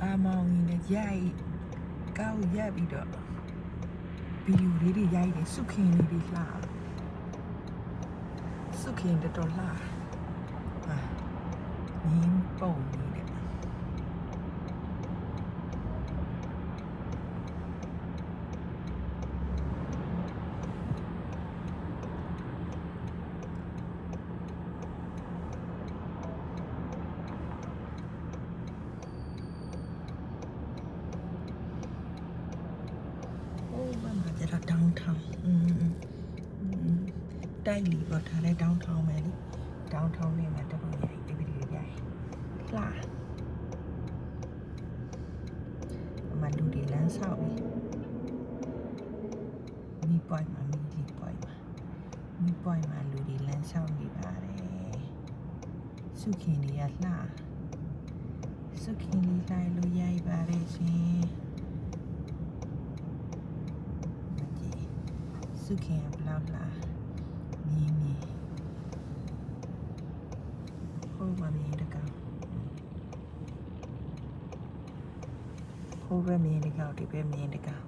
ကာမောင်ကြီးနဲ့ရိုက်ကောက်ရက်ပြီးတော့ဗီဒီယိုလေးတွေရိုက်တယ်စုခင်လေးတွေလှစုခင်တော်လှရင်းပုံနေတဲ့downtown တိုက်လီပေါ့ထားလဲ downtown ပဲလေ downtown လေးမှာတော့ရိုက်ဒီဗီဒီယိုရိုက်လှမလူဒီလမ်းဆောက်ပြီမိပွိုင်မှာမိပွိုင်မှာလူဒီလမ်းဆောက်နေပါတယ်စုခင်လေးကလှစုခင်လေးလိုက်လို့ရိုက်ပါတယ်ရှင်စုခင်ဘလောက်လားမြင်းဟိုမှာမြင်းတကောင်ဟိုဘက်မြင်းတကောင်ဒီဘက်မြင်းတကောင်